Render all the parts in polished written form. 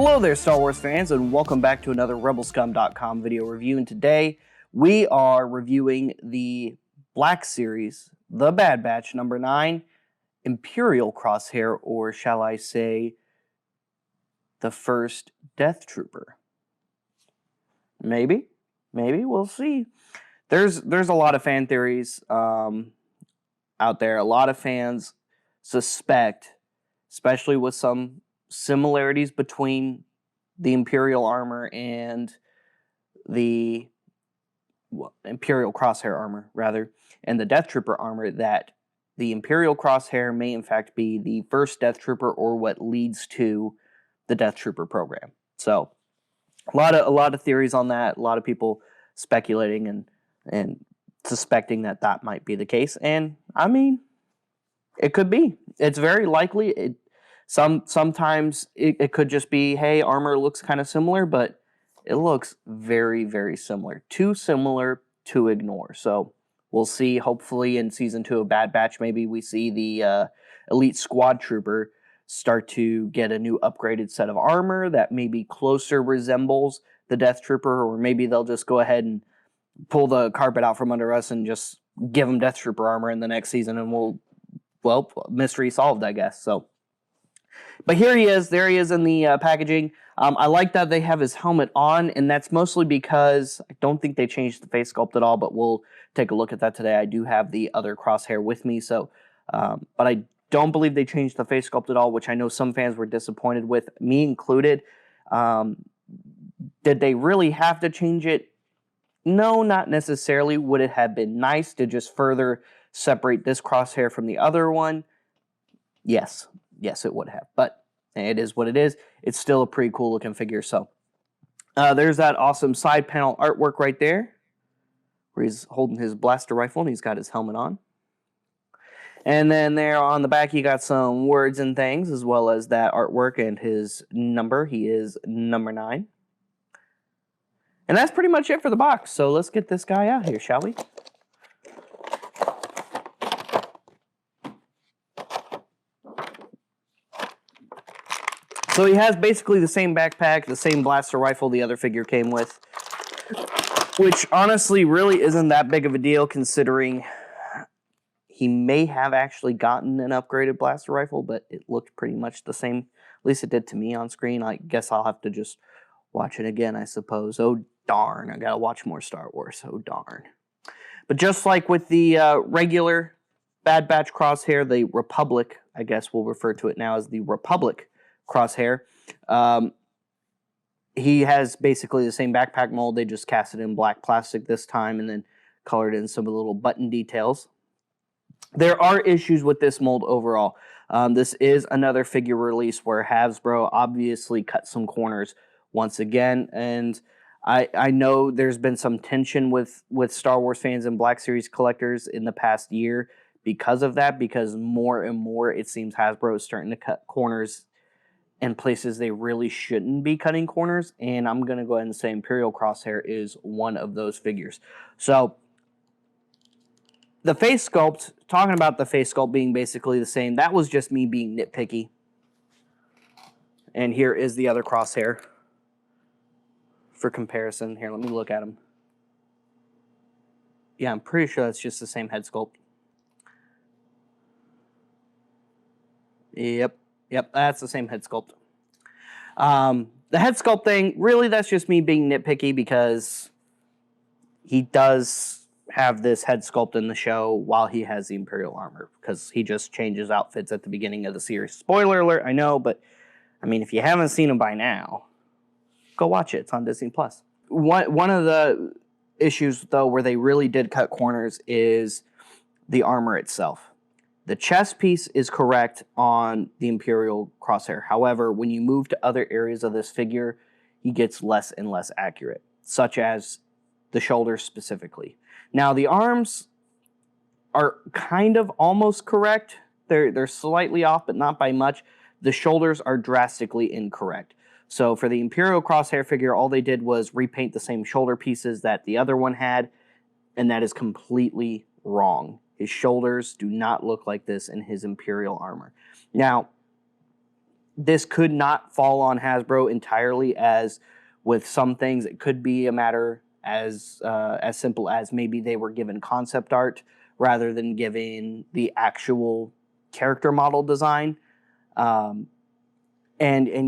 Hello there, Star Wars fans, and welcome back to another RebelScum.com video review. And today, we are reviewing the Black Series, the Bad Batch, number 9, Imperial Crosshair, or shall I say, the first Death Trooper. Maybe, we'll see. There's a lot of fan theories out there. A lot of fans suspect, especially with some similarities between the Imperial armor and the Imperial Crosshair armor, rather, and the Death Trooper armor, that the Imperial Crosshair may in fact be the first Death Trooper, or what leads to the Death Trooper program. So a lot of theories on that, a lot of people speculating and suspecting that that might be the case. And I mean, it could be. It's very likely. Sometimes it could just be, hey, armor looks kind of similar, but it looks very, very similar. Too similar to ignore. So we'll see. Hopefully in Season 2 of Bad Batch, maybe we see the Elite Squad Trooper start to get a new upgraded set of armor that maybe closer resembles the Death Trooper, or maybe they'll just go ahead and pull the carpet out from under us and just give them Death Trooper armor in the next season, and well, mystery solved, I guess. So, but here he is. There he is in the packaging. I like that they have his helmet on, and that's mostly because I don't think they changed the face sculpt at all, but we'll take a look at that today. I do have the other crosshair with me, so, but I don't believe they changed the face sculpt at all, which I know some fans were disappointed with, me included. Did they really have to change it? No, not necessarily. Would it have been nice to just further separate this crosshair from the other one? Yes, it would have, but it is what it is. It's still a pretty cool looking figure. So there's that awesome side panel artwork right there, where he's holding his blaster rifle and he's got his helmet on. And then there on the back, you got some words and things, as well as that artwork and his number. He is number 9. And that's pretty much it for the box. So let's get this guy out here, shall we? So he has basically the same backpack, the same blaster rifle the other figure came with, which honestly really isn't that big of a deal, considering he may have actually gotten an upgraded blaster rifle, but it looked pretty much the same. At least it did to me on screen. I guess I'll have to just watch it again, I suppose. Oh, darn. I gotta watch more Star Wars. Oh, darn. But just like with the regular Bad Batch crosshair, the Republic, I guess we'll refer to it now as the Republic crosshair, he has basically the same backpack mold. They just cast it in black plastic this time and then colored in some of the little button details. There are issues with this mold overall. This is another figure release where Hasbro obviously cut some corners once again, and I know there's been some tension with Star Wars fans and Black Series collectors in the past year because of that, because more and more it seems Hasbro is starting to cut corners in places they really shouldn't be cutting corners, and I'm going to go ahead and say Imperial Crosshair is one of those figures. So the face sculpt, talking about the face sculpt being basically the same, that was just me being nitpicky. And here is the other crosshair for comparison. Here, let me look at him. Yeah, I'm pretty sure that's just the same head sculpt. Yep, that's the same head sculpt. The head sculpt thing, really, that's just me being nitpicky, because he does have this head sculpt in the show while he has the Imperial armor, because he just changes outfits at the beginning of the series. Spoiler alert, I know, but I mean, if you haven't seen him by now, go watch it. It's on Disney+. One of the issues, though, where they really did cut corners is the armor itself. The chest piece is correct on the Imperial Crosshair. However, when you move to other areas of this figure, he gets less and less accurate, such as the shoulders specifically. Now, the arms are kind of almost correct. They're slightly off, but not by much. The shoulders are drastically incorrect. So for the Imperial Crosshair figure, all they did was repaint the same shoulder pieces that the other one had, and that is completely wrong. His shoulders do not look like this in his Imperial armor. Now, this could not fall on Hasbro entirely, as with some things it could be a matter as simple as maybe they were given concept art rather than giving the actual character model design. And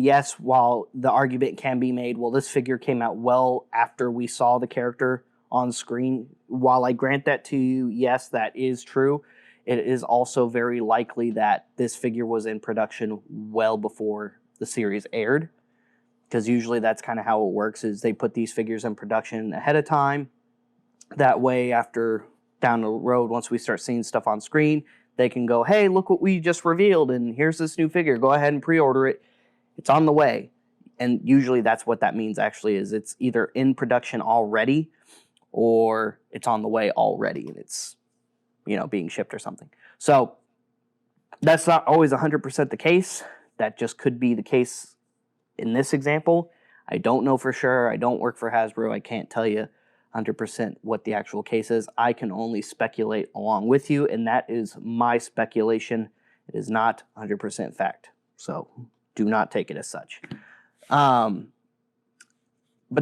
yes, while the argument can be made, well, this figure came out well after we saw the character on screen. While I grant that to you, yes, that is true. It is also very likely that this figure was in production well before the series aired, because usually that's kind of how it works, is they put these figures in production ahead of time. That way, after down the road, once we start seeing stuff on screen, they can go, hey, look what we just revealed, and here's this new figure. Go ahead and pre-order it. It's on the way. And usually that's what that means actually, is it's either in production already or it's on the way already and it's, being shipped or something. So that's not always 100% the case. That just could be the case in this example. I don't know for sure. I don't work for Hasbro. I can't tell you 100% what the actual case is. I can only speculate along with you, and that is my speculation. It is not 100% fact. So do not take it as such. But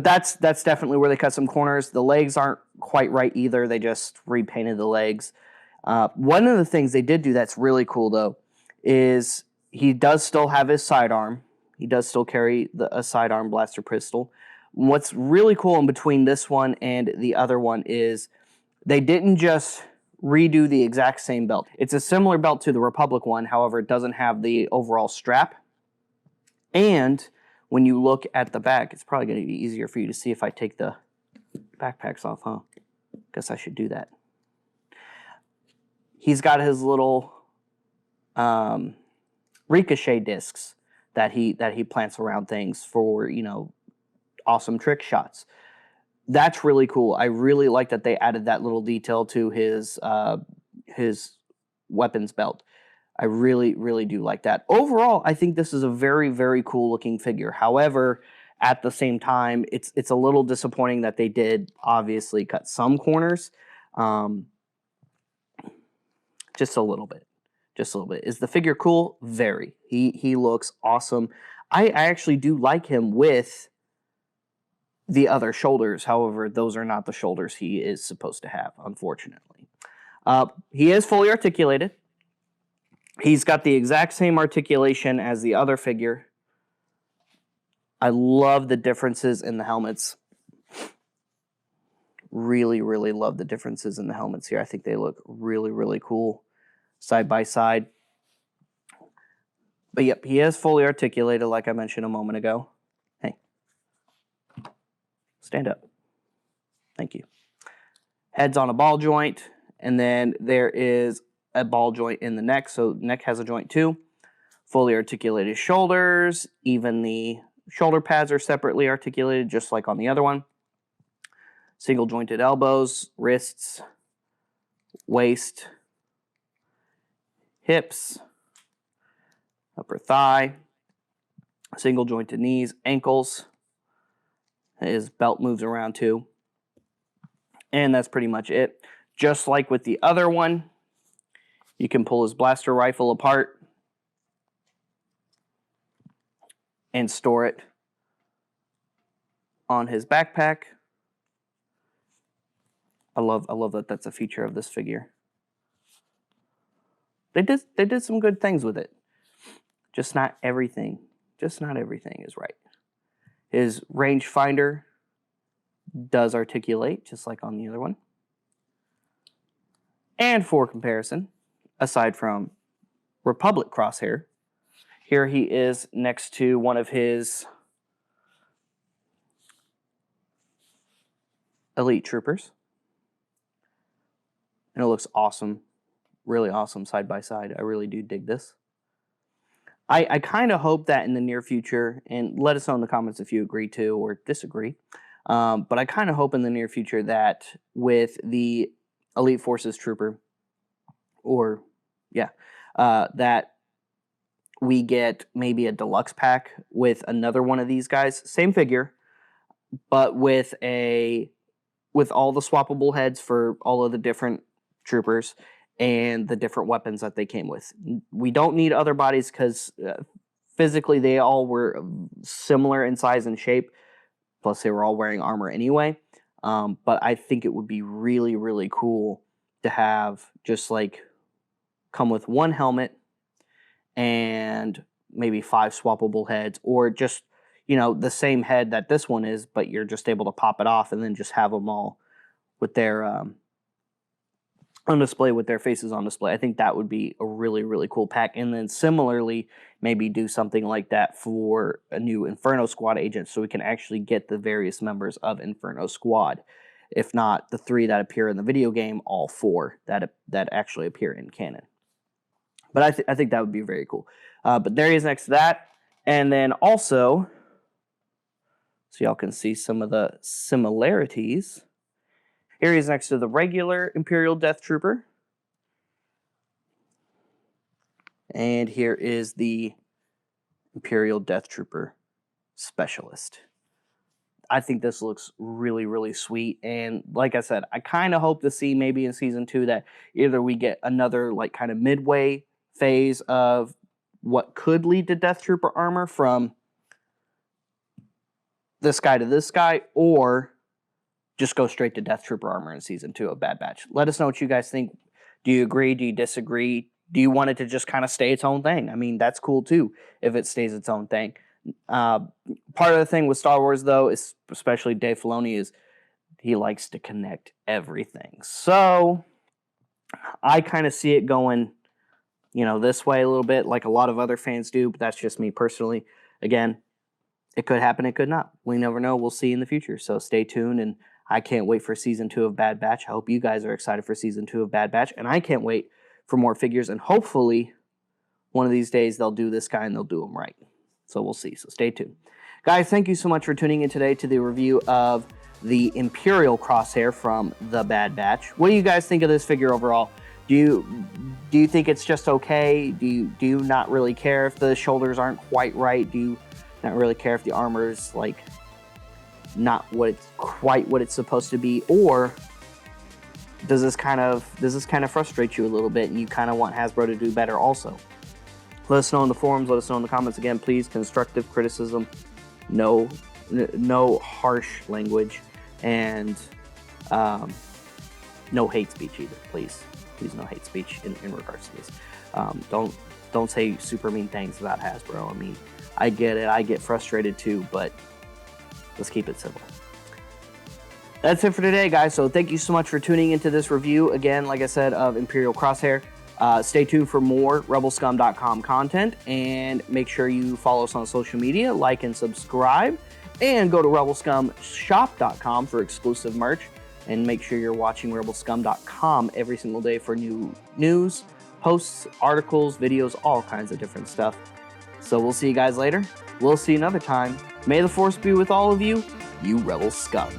that's definitely where they cut some corners. The legs aren't quite right either. They just repainted the legs. One of the things they did do that's really cool, though, is he does still have his sidearm. He does still carry a sidearm blaster pistol. What's really cool in between this one and the other one is they didn't just redo the exact same belt. It's a similar belt to the Republic one, however, it doesn't have the overall strap. And when you look at the back, it's probably going to be easier for you to see if I take the backpacks off, huh? Guess I should do that. He's got his little ricochet discs that he plants around things for, awesome trick shots. That's really cool. I really like that they added that little detail to his weapons belt. I really, really do like that. Overall, I think this is a very, very cool looking figure. However, at the same time, it's a little disappointing that they did obviously cut some corners. Just a little bit. Just a little bit. Is the figure cool? Very. He looks awesome. I actually do like him with the other shoulders. However, those are not the shoulders he is supposed to have, unfortunately. He is fully articulated. He's got the exact same articulation as the other figure. I love the differences in the helmets. Really, really love the differences in the helmets here. I think they look really, really cool side by side. But yep, he is fully articulated like I mentioned a moment ago. Hey, stand up. Thank you. Head's on a ball joint, and then there is a ball joint in the neck, so neck has a joint too. Fully articulated shoulders, even the shoulder pads are separately articulated, just like on the other one. Single jointed elbows, wrists, waist, hips, upper thigh, single jointed knees, ankles. His belt moves around too. And that's pretty much it. Just like with the other one, you can pull his blaster rifle apart and store it on his backpack. I love that that's a feature of this figure. They did some good things with it. Just not everything is right. His rangefinder does articulate, just like on the other one. And for comparison, aside from Republic Crosshair, here he is next to one of his elite troopers. And it looks awesome. Really awesome side by side. I really do dig this. I kind of hope that in the near future, and let us know in the comments if you agree to or disagree, but I kind of hope in the near future that with the Elite Forces Trooper, or that we get maybe a deluxe pack with another one of these guys, same figure, but with all the swappable heads for all of the different troopers and the different weapons that they came with. We don't need other bodies because physically they all were similar in size and shape. Plus, they were all wearing armor anyway. But I think it would be really, really cool to have just like come with one helmet and maybe 5 swappable heads, or just, you know, the same head that this one is, but you're just able to pop it off and then just have them all with their on display, with their faces on display. I think that would be a really, really cool pack. And then similarly, maybe do something like that for a new Inferno Squad agent, so we can actually get the various members of Inferno Squad. If not the 3 that appear in the video game, all 4 that actually appear in canon. But I think that would be very cool. But there he is next to that. And then also, so y'all can see some of the similarities. Here he is next to the regular Imperial Death Trooper. And here is the Imperial Death Trooper Specialist. I think this looks really, really sweet. And like I said, I kind of hope to see maybe in Season 2 that either we get another like kind of midway phase of what could lead to Death Trooper armor from this guy to this guy, or just go straight to Death Trooper armor in Season 2 of Bad Batch. Let us know what you guys think. Do you agree? Do you disagree? Do you want it to just kind of stay its own thing? I mean, that's cool too, if it stays its own thing. Part of the thing with Star Wars, though, is especially Dave Filoni, is he likes to connect everything. So I kind of see it going, you know, this way a little bit, like a lot of other fans do, but that's just me personally. Again, it could happen, it could not. We never know. We'll see in the future. So stay tuned, and I can't wait for Season 2 of Bad Batch. I hope you guys are excited for Season 2 of Bad Batch, and I can't wait for more figures, and hopefully one of these days they'll do this guy and they'll do him right. So we'll see. So stay tuned. Guys, thank you so much for tuning in today to the review of the Imperial Crosshair from the Bad Batch. What do you guys think of this figure overall? Do you think it's just okay? Do you not really care if the shoulders aren't quite right? Do you not really care if the armor's like not quite what it's supposed to be? Or does this kind of frustrate you a little bit and you kind of want Hasbro to do better also? Let us know in the forums, let us know in the comments. Again, please, constructive criticism, no harsh language, and no hate speech either, please. Please, no hate speech in regards to this. Don't say super mean things about Hasbro. I mean, I get it, I get frustrated too, but let's keep it civil. That's it for today, guys. So thank you so much for tuning into this review. Again, like I said, of Imperial Crosshair. Stay tuned for more rebelscum.com content, and make sure you follow us on social media, like and subscribe, and go to rebelscumshop.com for exclusive merch, and make sure you're watching rebelscum.com every single day for new news, posts, articles, videos, all kinds of different stuff. So we'll see you guys later. We'll see you another time. May the Force be with all of you, you Rebel Scum.